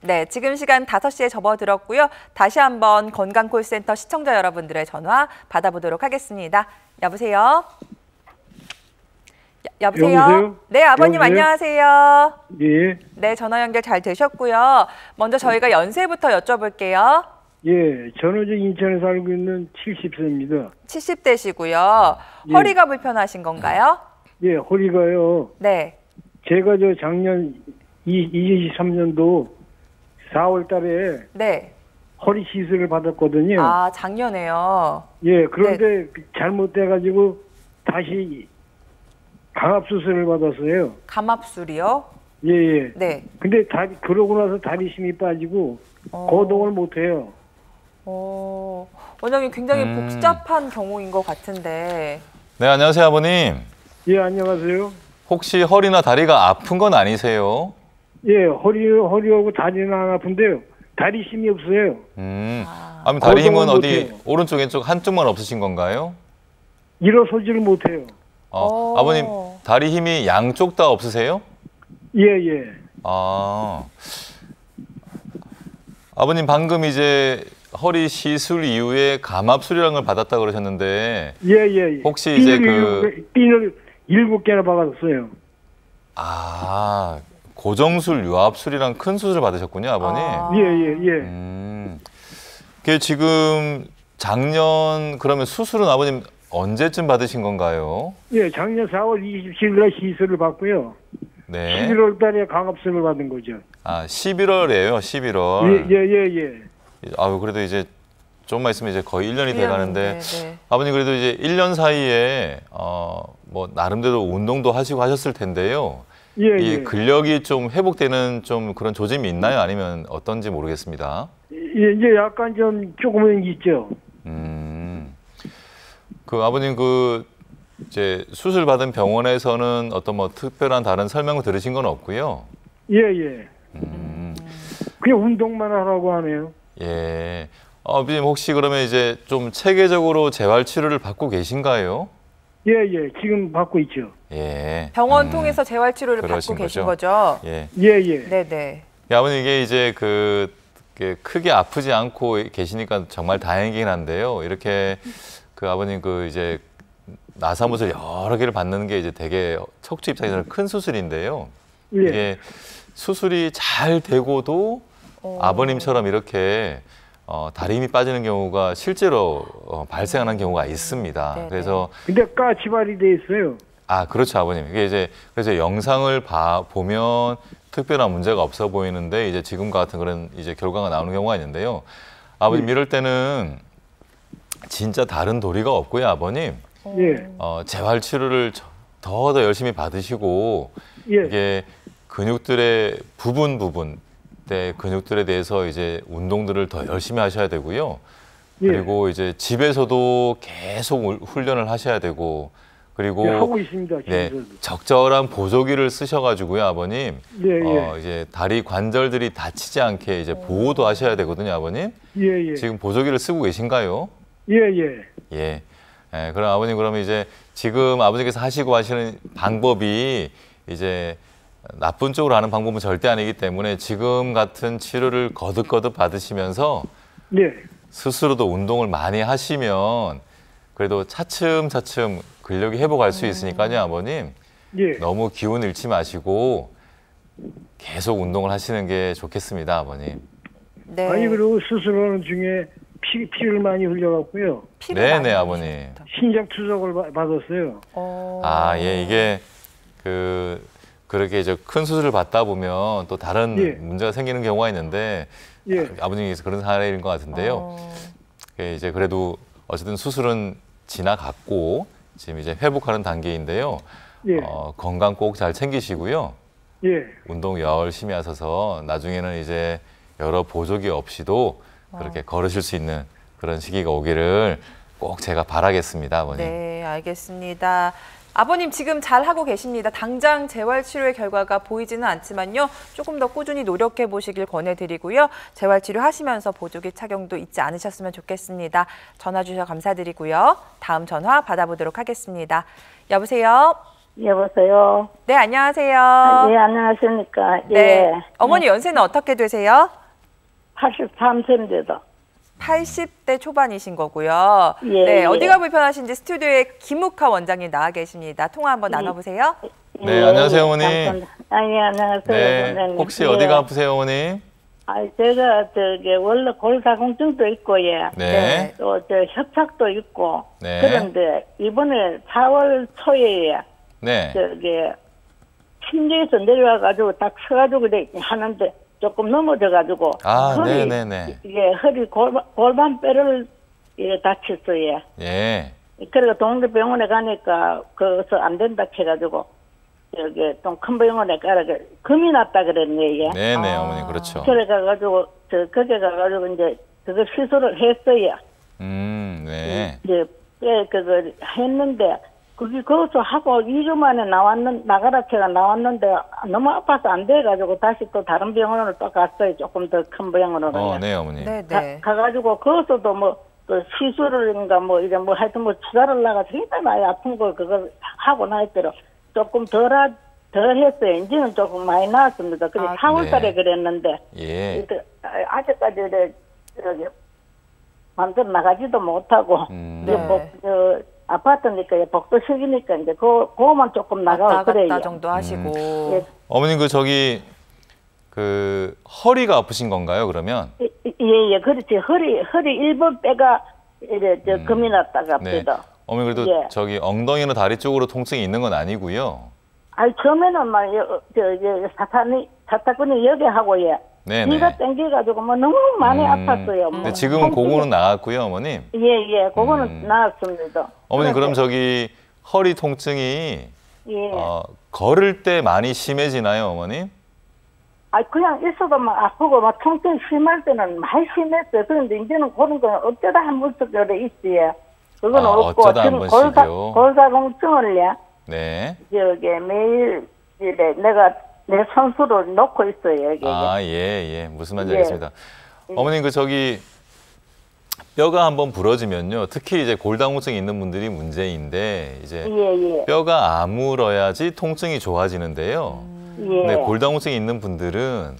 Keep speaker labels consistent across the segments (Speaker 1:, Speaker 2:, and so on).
Speaker 1: 네, 지금 시간 5시에 접어들었고요. 다시 한번 건강콜센터 시청자 여러분들의 전화 받아보도록 하겠습니다. 여보세요? 여보세요? 네, 아버님
Speaker 2: 여보세요?
Speaker 1: 안녕하세요.
Speaker 2: 예.
Speaker 1: 네, 전화 연결 잘 되셨고요. 먼저 저희가 연세부터 여쭤볼게요.
Speaker 2: 예. 저는 인천에 살고 있는 70세입니다.
Speaker 1: 70대시고요.
Speaker 2: 예.
Speaker 1: 허리가 불편하신 건가요?
Speaker 2: 예, 허리가요.
Speaker 1: 네.
Speaker 2: 제가 작년 2023년도 4월 달에
Speaker 1: 네.
Speaker 2: 허리 시술을 받았거든요.
Speaker 1: 아, 작년에요.
Speaker 2: 예, 그런데 잘못돼가지고 다시 강압 수술을 받았어요.
Speaker 1: 감압술이요?
Speaker 2: 예, 예.
Speaker 1: 네.
Speaker 2: 근데 그러고 나서 다리 힘이 빠지고 거동을 못해요.
Speaker 1: 원장님 굉장히 복잡한 경우인 것 같은데.
Speaker 3: 네, 안녕하세요, 아버님.
Speaker 2: 예, 안녕하세요.
Speaker 3: 혹시 허리나 다리가 아픈 건 아니세요?
Speaker 2: 예, 허리하고 다리는 안 아픈데요. 다리 힘이 없어요.
Speaker 3: 아버님 다리 힘은 어디
Speaker 2: 못해요.
Speaker 3: 오른쪽 왼쪽 한쪽만 없으신 건가요?
Speaker 2: 일어서지를 못해요.
Speaker 3: 아버님 다리 힘이 양쪽 다 없으세요?
Speaker 2: 예, 예.
Speaker 3: 아버님 방금 이제 허리 시술 이후에 감압술이라는 걸 받았다 그러셨는데
Speaker 2: 예, 예.
Speaker 3: 혹시 이제
Speaker 2: 핀을 7개나 박았어요.
Speaker 3: 고정술, 유압술이랑 큰 수술을 받으셨군요, 아버님.
Speaker 2: 예, 예, 예.
Speaker 3: 그게 지금 작년 그러면 수술은 아버님 언제쯤 받으신 건가요?
Speaker 2: 예, 작년 4월 27일 날 시술을 받고요.
Speaker 3: 네.
Speaker 2: 11월 달에 강압술을 받은 거죠.
Speaker 3: 11월이에요, 11월.
Speaker 2: 예, 예, 예.
Speaker 3: 그래도 이제 좀만 있으면 이제 거의 1년이 돼 가는데
Speaker 1: 네.
Speaker 3: 아버님 그래도 이제 1년 사이에 뭐 나름대로 운동도 하시고 하셨을 텐데요.
Speaker 2: 예,
Speaker 3: 이
Speaker 2: 예. 근력이
Speaker 3: 좀 회복되는 좀 그런 조짐이 있나요? 아니면 어떤지 모르겠습니다.
Speaker 2: 예, 이제 약간 조금은 있죠.
Speaker 3: 아버님 이제 수술 받은 병원에서는 어떤 뭐 특별한 다른 설명을 들으신 건 없고요.
Speaker 2: 예, 예. 그냥 운동만 하라고 하네요.
Speaker 3: 예. 아버님 혹시 그러면 이제 좀 체계적으로 재활 치료를 받고 계신가요?
Speaker 2: 예, 예. 지금 받고 있죠.
Speaker 3: 예.
Speaker 1: 병원 통해서 재활 치료를 받고
Speaker 3: 그러신
Speaker 1: 계신
Speaker 3: 거죠?
Speaker 1: 거죠?
Speaker 3: 예.
Speaker 2: 예, 예.
Speaker 1: 네네.
Speaker 3: 아버님 이게 이제 크게 아프지 않고 계시니까 정말 다행이긴 한데요. 이렇게 아버님 이제 나사못을 여러 개를 받는 게 이제 되게 척추 입장에서는 큰 수술인데요.
Speaker 2: 예.
Speaker 3: 이게 수술이 잘 되고도 아버님처럼 이렇게 다리 힘이 빠지는 경우가 실제로 발생하는 경우가 있습니다.
Speaker 1: 네네.
Speaker 3: 그래서
Speaker 2: 근데 까치발이 돼 있어요.
Speaker 3: 그렇죠, 아버님. 이게 이제 그래서 영상을 보면 특별한 문제가 없어 보이는데 이제 지금과 같은 그런 이제 결과가 나오는 경우가 있는데요. 아버님 이럴 때는 진짜 다른 도리가 없고요, 아버님.
Speaker 2: 예.
Speaker 3: 재활 치료를 더 열심히 받으시고
Speaker 2: 예.
Speaker 3: 이게 근육들의 부분 근육들에 대해서 이제 운동들을 더 열심히 하셔야 되고요.
Speaker 2: 예.
Speaker 3: 그리고 이제 집에서도 계속 훈련을 하셔야 되고 그리고
Speaker 2: 예, 하고 있습니다.
Speaker 3: 네,
Speaker 2: 집에서도.
Speaker 3: 적절한 보조기를 쓰셔가지고요, 아버님.
Speaker 2: 예, 예.
Speaker 3: 이제 다리 관절들이 다치지 않게 이제 보호도 하셔야 되거든요, 아버님.
Speaker 2: 예, 예.
Speaker 3: 지금 보조기를 쓰고 계신가요?
Speaker 2: 예, 예.
Speaker 3: 예. 그럼 아버님 그러면 이제 지금 아버지께서 하시는 방법이 이제 나쁜 쪽으로 하는 방법은 절대 아니기 때문에 지금 같은 치료를 거듭거듭 받으시면서
Speaker 2: 예.
Speaker 3: 스스로도 운동을 많이 하시면 그래도 차츰차츰 근력이 회복할 수 있으니까요, 아버님.
Speaker 2: 예.
Speaker 3: 너무 기운 잃지 마시고 계속 운동을 하시는 게 좋겠습니다, 아버님.
Speaker 1: 네.
Speaker 2: 아니, 그리고 수술하는 중에 피를 많이 흘려갖고요.
Speaker 3: 네네, 아버님.
Speaker 2: 신장 투석을 받았어요.
Speaker 3: 예, 이게 그렇게 이제 큰 수술을 받다 보면 또 다른
Speaker 2: 예.
Speaker 3: 문제가 생기는 경우가 있는데
Speaker 2: 예.
Speaker 3: 아버님께서 그런 사례인 것 같은데요. 이제 그래도 어쨌든 수술은 지나갔고 지금 이제 회복하는 단계인데요.
Speaker 2: 예.
Speaker 3: 건강 꼭 잘 챙기시고요.
Speaker 2: 예.
Speaker 3: 운동 열심히 하셔서 나중에는 이제 여러 보조기 없이도 그렇게 걸으실 수 있는 그런 시기가 오기를 꼭 제가 바라겠습니다, 아버님.
Speaker 1: 네, 알겠습니다. 아버님 지금 잘하고 계십니다. 당장 재활치료의 결과가 보이지는 않지만요. 조금 더 꾸준히 노력해 보시길 권해드리고요. 재활치료 하시면서 보조기 착용도 잊지 않으셨으면 좋겠습니다. 전화 주셔서 감사드리고요. 다음 전화 받아보도록 하겠습니다. 여보세요?
Speaker 4: 여보세요.
Speaker 1: 네, 안녕하세요.
Speaker 4: 예, 안녕하십니까.
Speaker 1: 네.
Speaker 4: 예.
Speaker 1: 어머니 연세는 어떻게 되세요?
Speaker 4: 83세인데도.
Speaker 1: 80대 초반이신 거고요.
Speaker 4: 예,
Speaker 1: 네,
Speaker 4: 예.
Speaker 1: 어디가 불편하신지 스튜디오에 김욱하 원장님 나와 계십니다. 통화 한번 나눠보세요.
Speaker 3: 네, 안녕하세요, 어머니.
Speaker 4: 감사합니다. 예, 안녕하세요.
Speaker 3: 네,
Speaker 4: 선생님.
Speaker 3: 혹시
Speaker 4: 예.
Speaker 3: 어디가 아프세요, 어머니?
Speaker 4: 제가 원래 골다공증도 있고, 예.
Speaker 3: 네.
Speaker 4: 또 협착도 있고.
Speaker 3: 네.
Speaker 4: 그런데 이번에 4월 초에
Speaker 3: 네.
Speaker 4: 침대에서 내려와가지고 딱 서가지고 그래 하는데 조금 넘어져가지고.
Speaker 3: 아,
Speaker 4: 허리,
Speaker 3: 네네네.
Speaker 4: 예, 허리 골반뼈를 예, 다쳤어요.
Speaker 3: 예.
Speaker 4: 그래가 동네 병원에 가니까 거기서 안 된다 해가지고 좀 큰 병원에 가라 금이 났다 그랬네. 예.
Speaker 3: 네네, 어머니, 그렇죠.
Speaker 4: 그래 가가지고 거기 가가지고 이제 그거 시술을 했어요.
Speaker 3: 네.
Speaker 4: 이제 그거 했는데 그게 거기서 하고 2주 만에 나가라 제가 나왔는데 너무 아파서 안 돼가지고 다시 또 다른 병원으로 또 갔어요. 조금 더 큰 병원으로.
Speaker 3: 네, 어머니.
Speaker 1: 네.
Speaker 4: 가가지고 거기서도 뭐 또 시술인가 뭐 이제 뭐 하여튼 뭐 주사를 나가서 굉장히 많이 아픈 걸 그걸 하고 나있더라. 조금 덜 했어요. 이제는 조금 많이 나았습니다. 그래 4월달에
Speaker 3: 네.
Speaker 4: 그랬는데
Speaker 3: 예.
Speaker 4: 아직까지 저기 만들어 나가지도 못하고
Speaker 1: 네.
Speaker 4: 아파트니까 복도식이니까 이제 그거만 조금 나가고
Speaker 1: 왔다
Speaker 4: 그래요.
Speaker 1: 갔다 정도 하시고.
Speaker 4: 예.
Speaker 3: 어머님, 허리가 아프신 건가요, 그러면?
Speaker 4: 예, 그렇지. 허리 1번 뼈가 이제 금이 났다가
Speaker 3: 네.
Speaker 4: 아프다.
Speaker 3: 어머니, 그래도
Speaker 4: 예.
Speaker 3: 엉덩이나 다리 쪽으로 통증이 있는 건 아니고요.
Speaker 4: 처음에는 막 사타구니 여기 하고 예.
Speaker 3: 네네.
Speaker 4: 뒤가 땡겨가지고 뭐 너무 많이 아팠어요. 뭐.
Speaker 3: 근데 지금은 그거는 나았고요, 어머님.
Speaker 4: 예, 그거는 나았습니다.
Speaker 3: 어머님, 그럼
Speaker 4: 그런데,
Speaker 3: 허리 통증이
Speaker 4: 예.
Speaker 3: 걸을 때 많이 심해지나요, 어머님?
Speaker 4: 그냥 있어도 막 아프고 막 통증 심할 때는 많이 심했어요. 그런데 이제는 그런 건 어쩌다 한 번씩 그래 있지. 그건 없고
Speaker 3: 어쩌다 한
Speaker 4: 지금
Speaker 3: 번씩이요?
Speaker 4: 골다공증을
Speaker 3: 네.
Speaker 4: 매일 이래 내가 내 선수로 놓고 있어요. 여기.
Speaker 3: 예. 무슨 말인지
Speaker 4: 예.
Speaker 3: 알겠습니다. 어머님, 뼈가 한번 부러지면요. 특히 이제 골다공증이 있는 분들이 문제인데, 이제
Speaker 4: 예.
Speaker 3: 뼈가 아물어야지 통증이 좋아지는데요.
Speaker 4: 예.
Speaker 3: 근데 골다공증이 있는 분들은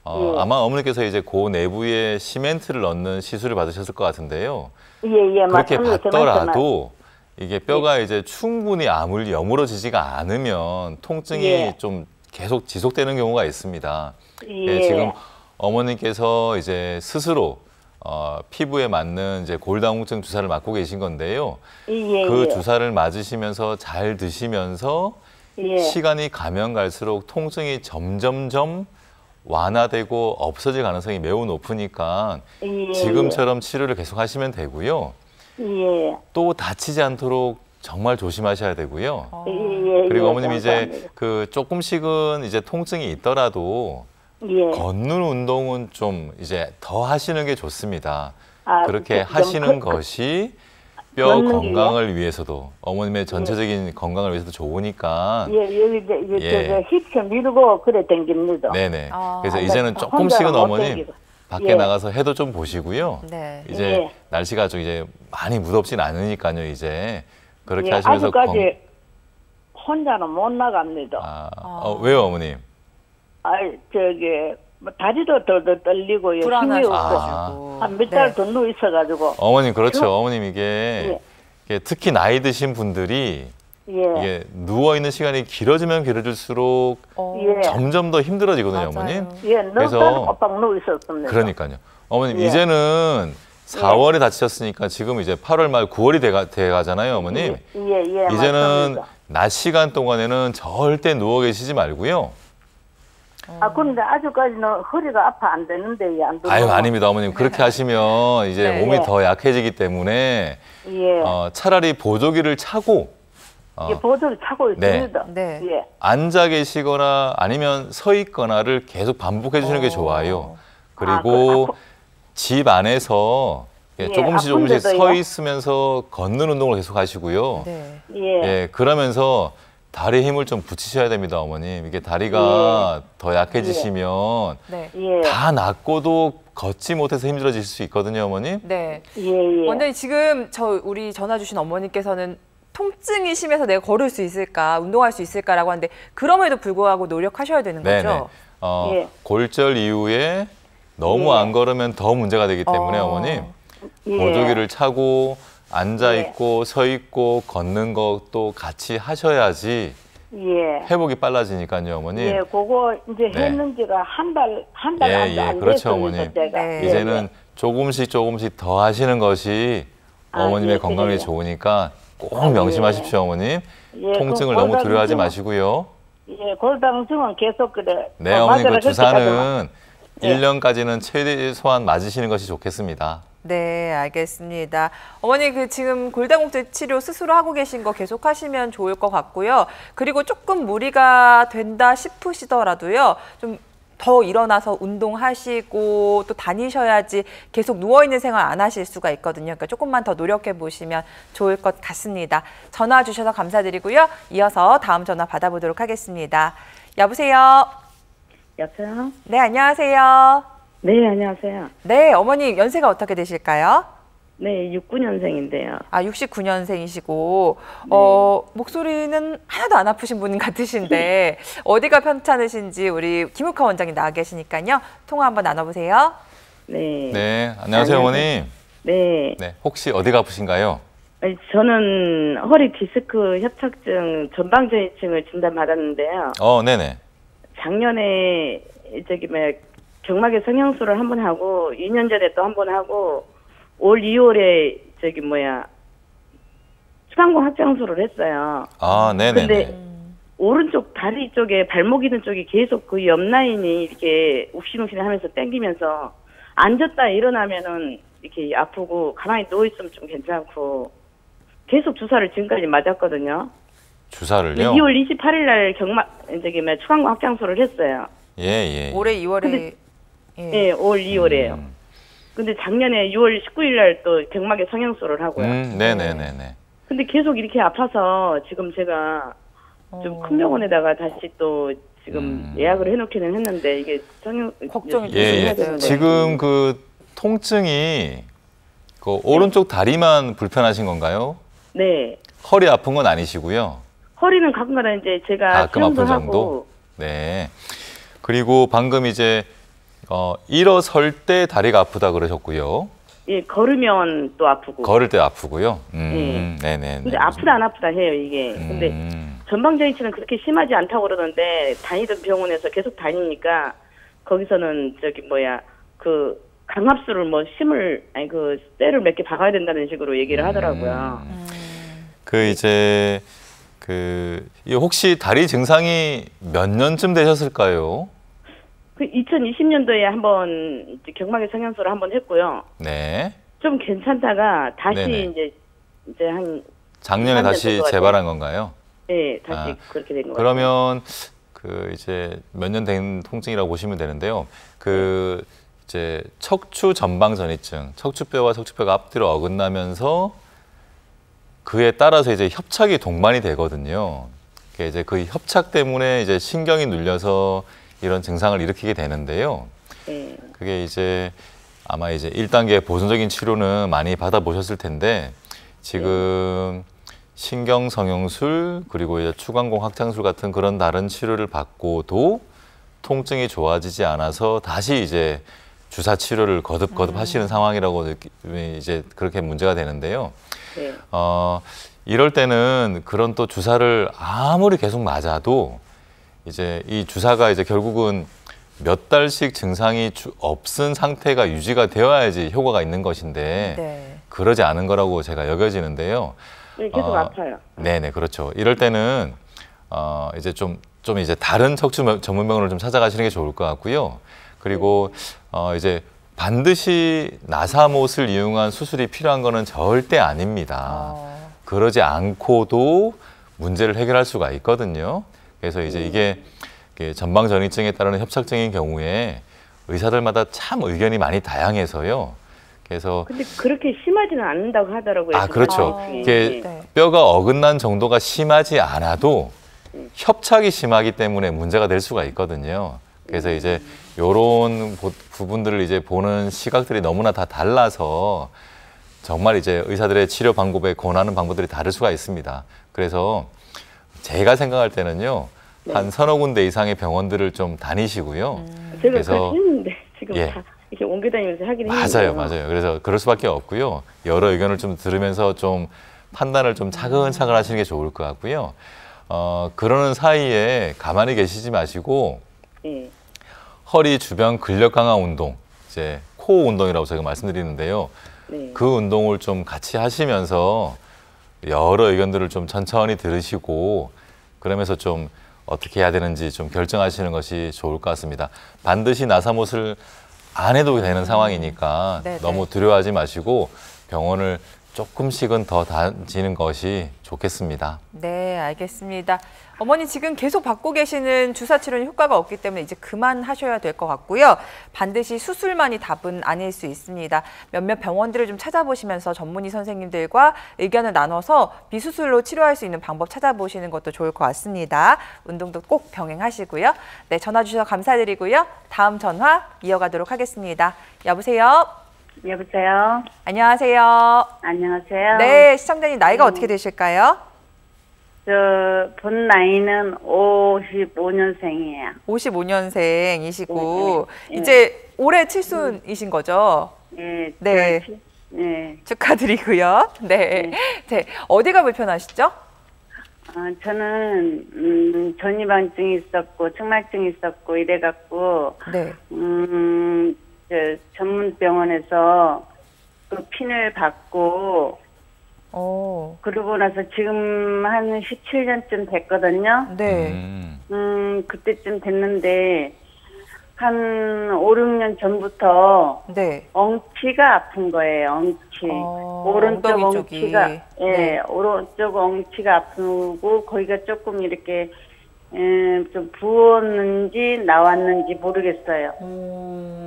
Speaker 3: 아마 어머니께서 이제 그 내부에 시멘트를 넣는 시술을 받으셨을 것 같은데요.
Speaker 4: 예.
Speaker 3: 그렇게
Speaker 4: 맞습니다.
Speaker 3: 받더라도 이게 뼈가 이제 충분히 여물어지지가 않으면 통증이
Speaker 4: 예.
Speaker 3: 좀 계속 지속되는 경우가 있습니다.
Speaker 4: 예.
Speaker 3: 지금 어머니께서 이제 스스로 피부에 맞는 이제 골다공증 주사를 맞고 계신 건데요. 그 주사를 맞으시면서 잘 드시면서 시간이 가면 갈수록 통증이 점점점 완화되고 없어질 가능성이 매우 높으니까 지금처럼 치료를 계속 하시면 되고요. 또 다치지 않도록 정말 조심하셔야 되고요. 그리고 어머님 이제 조금씩은 이제 통증이 있더라도 걷는 운동은 좀 이제 더 하시는 게 좋습니다. 그렇게 하시는 것이 뼈 건강을 위해서도 어머님의 전체적인 건강을 위해서도 좋으니까.
Speaker 4: 여기 힙체 밀고 그래 댕깁니다.
Speaker 3: 네네. 그래서 이제는 조금씩은 어머님 밖에 나가서 해도 좀 보시고요.
Speaker 1: 네.
Speaker 3: 이제 날씨가 좀 이제 많이 무덥진 않으니까요. 이제 그렇게 하시면서
Speaker 4: 아직까지 혼자는 못 나갑니다.
Speaker 3: 왜요, 어머님?
Speaker 4: 뭐 다리도 덜 떨리고 힘이 없고 한 몇 달 더 누워 있어가지고.
Speaker 3: 어머님 그렇죠. 어머님 이게 특히 나이 드신 분들이 이게 누워 있는 시간이 길어지면 길어질수록 점점 더 힘들어지거든요, 어머님.
Speaker 4: 그래서 꽉 누워 있었습니다.
Speaker 3: 그러니까요. 어머님 이제는 4월에 다치셨으니까 지금 이제 8월 말 9월이 돼 가잖아요, 어머님. 이제는
Speaker 4: 맞습니다.
Speaker 3: 낮 시간 동안에는 절대 누워 계시지 말고요.
Speaker 4: 그런데 아직까지는 허리가 아파 안 되는데 안 되고.
Speaker 3: 아닙니다, 어머님. 그렇게 하시면 이제 몸이 더 약해지기 때문에 차라리 보조기를 차고
Speaker 4: 보조기 차고 있습니다.
Speaker 3: 앉아 계시거나 아니면 서 있거나를 계속 반복해 주시는 게 좋아요. 그리고 집 안에서 조금씩 서 있으면서 걷는 운동을 계속 하시고요. 그러면서 다리에 힘을 좀 붙이셔야 됩니다, 어머님. 이게 다리가 더 약해지시면 다 낫고도 걷지 못해서 힘들어질 수 있거든요, 어머님.
Speaker 1: 네. 원장님 지금 우리 전화 주신 어머니께서는 통증이 심해서 내가 걸을 수 있을까, 운동할 수 있을까라고 하는데 그럼에도 불구하고 노력하셔야 되는 거죠?
Speaker 4: 예.
Speaker 3: 골절 이후에 너무
Speaker 4: 예.
Speaker 3: 안 걸으면 더 문제가 되기 때문에 어머님
Speaker 4: 예.
Speaker 3: 보조기를 차고 앉아 있고 서 있고 걷는 것도 같이 하셔야지
Speaker 4: 예.
Speaker 3: 회복이 빨라지니까요, 어머님.
Speaker 4: 예, 그거 이제
Speaker 3: 네.
Speaker 4: 했는지가 한 달
Speaker 3: 예,
Speaker 4: 안
Speaker 3: 그렇죠,
Speaker 4: 됐습니다,
Speaker 3: 어머님.
Speaker 4: 제가.
Speaker 1: 네.
Speaker 4: 예,
Speaker 3: 이제는 조금씩 더 하시는 것이 어머님의
Speaker 4: 예,
Speaker 3: 건강에
Speaker 4: 그래요.
Speaker 3: 좋으니까 꼭 명심하십시오, 어머님.
Speaker 4: 예,
Speaker 3: 통증을
Speaker 4: 그
Speaker 3: 너무 두려워하지
Speaker 4: 골다공증은-
Speaker 3: 마시고요.
Speaker 4: 예, 골다공증은 계속 그래.
Speaker 3: 네, 어머니 그
Speaker 4: 맞아라,
Speaker 3: 주사는
Speaker 4: 예.
Speaker 3: 1년까지는 최소한 맞으시는 것이 좋겠습니다.
Speaker 1: 네, 알겠습니다. 어머니 그 지금 골다공증 치료 스스로 하고 계신 거 계속 하시면 좋을 것 같고요. 그리고 조금 무리가 된다 싶으시더라도요. 좀 더 일어나서 운동하시고 또 다니셔야지 계속 누워있는 생활 안 하실 수가 있거든요. 그러니까 조금만 더 노력해 보시면 좋을 것 같습니다. 전화 주셔서 감사드리고요. 이어서 다음 전화 받아보도록 하겠습니다. 여보세요?
Speaker 5: 여보세요?
Speaker 1: 네, 안녕하세요.
Speaker 5: 네, 안녕하세요.
Speaker 1: 네, 어머니 연세가 어떻게 되실까요?
Speaker 5: 네, 69년생인데요.
Speaker 1: 아, 69년생이시고, 목소리는 하나도 안 아프신 분 같으신데, 어디가 편찮으신지 우리 김욱하 원장님 나와 계시니까요. 통화 한번 나눠보세요.
Speaker 5: 네.
Speaker 3: 네, 안녕하세요, 어머님.
Speaker 5: 네.
Speaker 3: 네, 혹시 어디가 아프신가요?
Speaker 5: 아니, 저는 허리 디스크 협착증 전방전이증을 진단받았는데요.
Speaker 3: 네네.
Speaker 5: 작년에 경막의 성형수를 한 번 하고, 2년 전에 또 한 번 하고, 올 2월에 추방공 확장술을 했어요.
Speaker 3: 아, 네네네.
Speaker 5: 근데 오른쪽 다리 쪽에 발목 있는 쪽이 계속 그 옆 라인이 이렇게 욱신욱신하면서 당기면서 앉았다 일어나면은 이렇게 아프고 가만히 누워 있으면 좀 괜찮고 계속 주사를 지금까지 맞았거든요.
Speaker 3: 주사를요?
Speaker 5: 2월 28일 날 추방공 확장술을 했어요.
Speaker 3: 예.
Speaker 1: 올해 2월에.
Speaker 5: 근데- 예, 올 2월에요. 근데 작년에 6월 19일 날 또 경막에 성형수를 하고요.
Speaker 3: 네네네네.
Speaker 5: 근데 계속 이렇게 아파서 지금 제가 좀 큰 병원에다가 다시 또 지금 예약을 해놓기는 했는데 이게
Speaker 1: 걱정이
Speaker 3: 예,
Speaker 1: 해야 되는데.
Speaker 3: 지금 그 통증이 그 오른쪽 다리만 불편하신 건가요?
Speaker 5: 네.
Speaker 3: 허리 아픈 건 아니시고요.
Speaker 5: 허리는 가끔가다 이제 제가
Speaker 3: 가끔 아픈
Speaker 5: 수영도
Speaker 3: 정도?
Speaker 5: 하고
Speaker 3: 네. 그리고 방금 이제 일어설 때 다리가 아프다 그러셨고요.
Speaker 5: 예, 걸으면 또 아프고.
Speaker 3: 걸을 때 아프고요.
Speaker 5: 네.
Speaker 3: 네네.
Speaker 5: 근데 아프다 안 아프다 해요, 이게. 근데 전방전이증은 그렇게 심하지 않다고 그러는데 다니던 병원에서 계속 다니니까 거기서는 강압수를 쇠를 몇 개 박아야 된다는 식으로 얘기를 하더라고요.
Speaker 3: 혹시 다리 증상이 몇 년쯤 되셨을까요?
Speaker 5: 그 2020년도에 한번 경막의 성형수를 한번 했고요.
Speaker 3: 네.
Speaker 5: 좀 괜찮다가 다시
Speaker 3: 네네.
Speaker 5: 이제 한
Speaker 3: 작년에
Speaker 5: 3년
Speaker 3: 다시
Speaker 5: 된 것
Speaker 3: 재발한 건가요?
Speaker 5: 네, 다시 그렇게 된 것 같아요.
Speaker 3: 그러면 이제 몇 년 된 통증이라고 보시면 되는데요. 이제 척추 전방 전이증, 척추뼈와 척추뼈가 앞뒤로 어긋나면서 그에 따라서 이제 협착이 동반이 되거든요. 이제 그 협착 때문에 이제 신경이 눌려서 이런 증상을 일으키게 되는데요.
Speaker 5: 네.
Speaker 3: 그게 이제 아마 이제 1단계 보존적인 치료는 많이 받아보셨을 텐데 지금 신경성형술 그리고 이제 추간공 확장술 같은 그런 다른 치료를 받고도 통증이 좋아지지 않아서 다시 이제 주사 치료를 거듭 하시는 상황이라고 이제 그렇게 문제가 되는데요.
Speaker 5: 네.
Speaker 3: 이럴 때는 그런 또 주사를 아무리 계속 맞아도 이제 이 주사가 이제 결국은 몇 달씩 증상이 없은 상태가 유지가 되어야지 효과가 있는 것인데
Speaker 1: 네.
Speaker 3: 그러지 않은 거라고 제가 여겨지는데요.
Speaker 5: 네, 계속 아파요.
Speaker 3: 네네, 그렇죠. 이럴 때는 이제 좀 이제 다른 척추 전문병원을 좀 찾아가시는 게 좋을 것 같고요. 그리고 이제 반드시 나사못을 이용한 수술이 필요한 거는 절대 아닙니다. 그러지 않고도 문제를 해결할 수가 있거든요. 그래서 이제 이게 전방전이증에 따르는 협착증인 경우에 의사들마다 참 의견이 많이 다양해서요. 그래서
Speaker 5: 근데 그렇게 심하지는 않는다고 하더라고요.
Speaker 3: 그렇죠.
Speaker 5: 전방전이증이.
Speaker 3: 이게
Speaker 1: 네.
Speaker 3: 뼈가 어긋난 정도가 심하지 않아도 협착이 심하기 때문에 문제가 될 수가 있거든요. 그래서 이제 이런 부분들을 이제 보는 시각들이 너무나 다 달라서 정말 이제 의사들의 치료 방법에 권하는 방법들이 다를 수가 있습니다. 그래서 제가 생각할 때는요, 한 서너 군데 이상의 병원들을 좀 다니시고요.
Speaker 5: 제가
Speaker 3: 그래서
Speaker 5: 그렇게 했는데 지금
Speaker 3: 예.
Speaker 5: 다 이렇게 옮겨 다니면서 하긴
Speaker 3: 맞아요,
Speaker 5: 했는데요.
Speaker 3: 맞아요. 그래서 그럴 수밖에 없고요. 여러 의견을 좀 들으면서 좀 판단을 좀 차근차근 하시는 게 좋을 것 같고요. 그러는 사이에 가만히 계시지 마시고
Speaker 5: 예.
Speaker 3: 허리 주변 근력 강화 운동, 이제 코어 운동이라고 제가 말씀드리는데요.
Speaker 5: 네.
Speaker 3: 그 운동을 좀 같이 하시면서 여러 의견들을 좀 천천히 들으시고 그러면서 좀 어떻게 해야 되는지 좀 결정하시는 것이 좋을 것 같습니다. 반드시 나사못을 안 해도 되는 상황이니까
Speaker 1: 네네.
Speaker 3: 너무 두려워하지 마시고 병원을 조금씩은 더 다니는 것이 좋겠습니다.
Speaker 1: 네, 알겠습니다. 어머니 지금 계속 받고 계시는 주사 치료는 효과가 없기 때문에 이제 그만하셔야 될 것 같고요. 반드시 수술만이 답은 아닐 수 있습니다. 몇몇 병원들을 좀 찾아보시면서 전문의 선생님들과 의견을 나눠서 비수술로 치료할 수 있는 방법 찾아보시는 것도 좋을 것 같습니다. 운동도 꼭 병행하시고요. 네, 전화 주셔서 감사드리고요. 다음 전화 이어가도록 하겠습니다. 여보세요?
Speaker 6: 여보세요.
Speaker 1: 안녕하세요.
Speaker 6: 안녕하세요.
Speaker 1: 네, 시청자님 나이가 어떻게 되실까요?
Speaker 6: 본 나이는 55년생이에요.
Speaker 1: 55년생이시고
Speaker 6: 네.
Speaker 1: 이제 올해 칠순이신 거죠?
Speaker 6: 예.
Speaker 1: 네.
Speaker 6: 네.
Speaker 1: 축하드리고요. 네. 네. 어디가 불편하시죠?
Speaker 6: 저는 전이방증이 있었고 측만증이 있었고 이래갖고
Speaker 1: 네.
Speaker 6: 전문 병원에서 그 핀을 받고 그러고 나서 지금 한 17년쯤 됐거든요.
Speaker 1: 네.
Speaker 6: 그때쯤 됐는데 한 5, 6년 전부터
Speaker 1: 네.
Speaker 6: 엉치가 아픈 거예요. 엉치. 오른쪽
Speaker 1: 엉덩이 쪽이.
Speaker 6: 엉치가 예,
Speaker 1: 네.
Speaker 6: 오른쪽 엉치가 아프고 거기가 조금 이렇게 좀 부었는지 나왔는지 모르겠어요.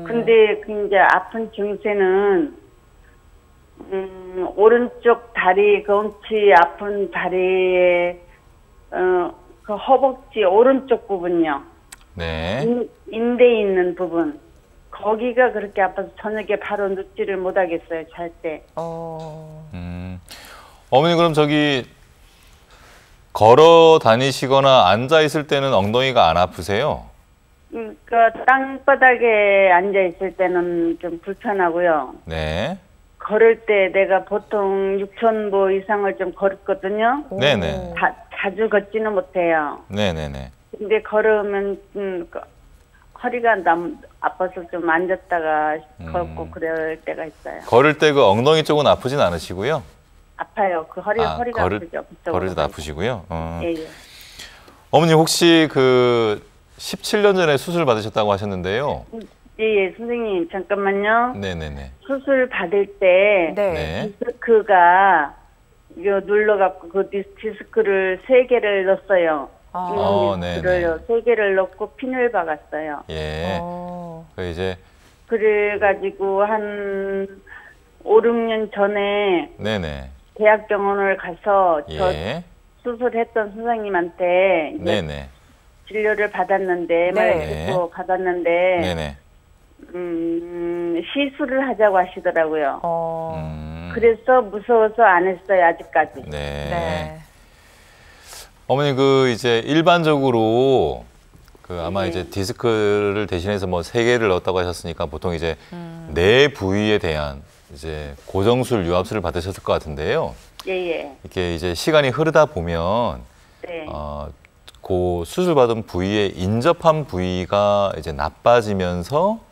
Speaker 6: 근데 그 이제 아픈 증세는 오른쪽 다리, 그 엉치 아픈 다리에 그 허벅지 오른쪽 부분요.
Speaker 3: 네.
Speaker 6: 인대 있는 부분. 거기가 그렇게 아파서 저녁에 바로 눕지를 못하겠어요, 잘 때.
Speaker 3: 어머니 그럼 저기 걸어 다니시거나 앉아 있을 때는 엉덩이가 안 아프세요?
Speaker 6: 그 땅바닥에 앉아 있을 때는 좀 불편하고요.
Speaker 3: 네.
Speaker 6: 걸을 때 내가 보통 6,000보 이상을 좀 걸었거든요.
Speaker 3: 네네.
Speaker 6: 자주 걷지는 못해요.
Speaker 3: 네네네.
Speaker 6: 근데 걸으면 허리가 아파서 좀 앉았다가 걷고 그럴 때가 있어요.
Speaker 3: 걸을 때 그 엉덩이 쪽은 아프진 않으시고요?
Speaker 6: 아파요. 그 허리가 아프죠.
Speaker 3: 걸을 때 아프시고요?
Speaker 6: 예, 예.
Speaker 3: 어머니 혹시 그 17년 전에 수술 받으셨다고 하셨는데요?
Speaker 6: 예, 선생님 잠깐만요.
Speaker 3: 네네네.
Speaker 6: 수술 받을 때
Speaker 3: 네.
Speaker 6: 디스크가 이거 눌러갖고 그 디스크를 3개를 넣었어요. 디스크를 3개를 넣고 핀을 박았어요.
Speaker 3: 예. 그 이제
Speaker 6: 그래가지고 한 5, 6년 전에
Speaker 3: 네네.
Speaker 6: 대학병원을 가서 저
Speaker 3: 예.
Speaker 6: 수술했던 선생님한테 이제
Speaker 3: 네네.
Speaker 6: 진료를 받았는데 말고 받았는데
Speaker 3: 네네.
Speaker 6: 시술을 하자고 하시더라고요. 그래서 무서워서 안 했어요, 아직까지.
Speaker 3: 네. 어머니 그 이제 일반적으로 그 아마 이제 디스크를 대신해서 뭐 3개를 넣었다고 하셨으니까 보통 이제 뇌 부위에 대한 이제 고정술, 유압술을 받으셨을 것 같은데요.
Speaker 6: 예.
Speaker 3: 이렇게 이제 시간이 흐르다 보면 그 수술받은 부위에 인접한 부위가 이제 나빠지면서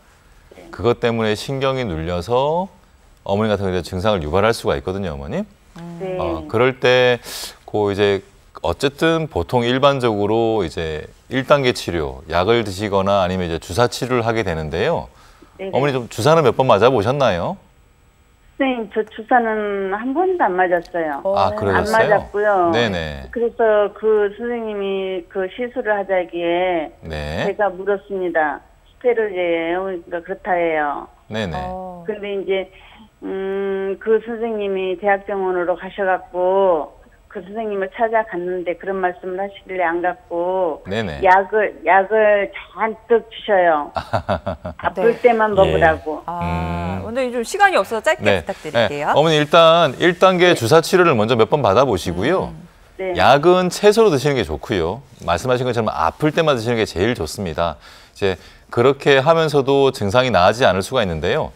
Speaker 3: 그것 때문에 신경이 눌려서 어머니 같은 경우에 증상을 유발할 수가 있거든요, 어머님. 그럴 때 그 이제 어쨌든 보통 일반적으로 이제 1단계 치료, 약을 드시거나 아니면 이제 주사 치료를 하게 되는데요. 어머니 좀 주사는 몇 번 맞아 보셨나요?
Speaker 6: 선생님, 저 주사는 한 번도 안 맞았어요.
Speaker 3: 그러셨어요?
Speaker 6: 안 맞았고요.
Speaker 3: 네네.
Speaker 6: 그래서 그 선생님이 그 시술을 하자기에 제가 물었습니다. 스테로이드예요? 그러니까 그렇다 해요.
Speaker 3: 네네.
Speaker 6: 근데 이제 그 선생님이 대학병원으로 가셔갖고 그 선생님을 찾아갔는데 그런 말씀을 하시길래 안 갔고
Speaker 3: 네네.
Speaker 6: 약을 잔뜩 주셔요. 아플 때만 먹으라고.
Speaker 1: 근데 좀 시간이 없어서 짧게
Speaker 3: 네.
Speaker 1: 부탁드릴게요.
Speaker 3: 네. 어머니 일단 1단계 주사 치료를 먼저 몇 번 받아보시고요.
Speaker 6: 네.
Speaker 3: 약은 채소로 드시는 게 좋고요. 말씀하신 것처럼 아플 때만 드시는 게 제일 좋습니다. 이제 그렇게 하면서도 증상이 나아지지 않을 수가 있는데요.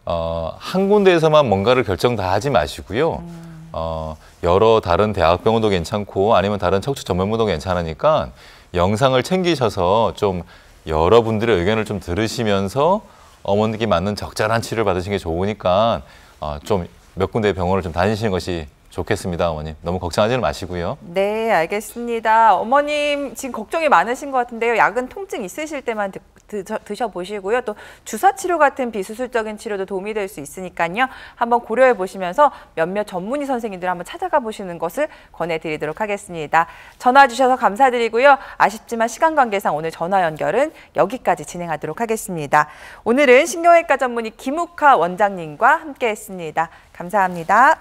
Speaker 3: 한 군데에서만 뭔가를 결정 다 하지 마시고요. 여러 다른 대학병원도 괜찮고 아니면 다른 척추 전문의도 괜찮으니까 영상을 챙기셔서 좀 여러분들의 의견을 좀 들으시면서 어머니께 맞는 적절한 치료를 받으시는 게 좋으니까 좀 몇 군데 병원을 좀 다니시는 것이 좋겠습니다, 어머님. 너무 걱정하지는 마시고요.
Speaker 1: 네, 알겠습니다. 어머님 지금 걱정이 많으신 것 같은데요. 약은 통증 있으실 때만 드셔보시고요. 또 주사 치료 같은 비수술적인 치료도 도움이 될 수 있으니까요. 한번 고려해 보시면서 몇몇 전문의 선생님들 한번 찾아가 보시는 것을 권해드리도록 하겠습니다. 전화 주셔서 감사드리고요. 아쉽지만 시간 관계상 오늘 전화 연결은 여기까지 진행하도록 하겠습니다. 오늘은 신경외과 전문의 김욱하 원장님과 함께했습니다. 감사합니다.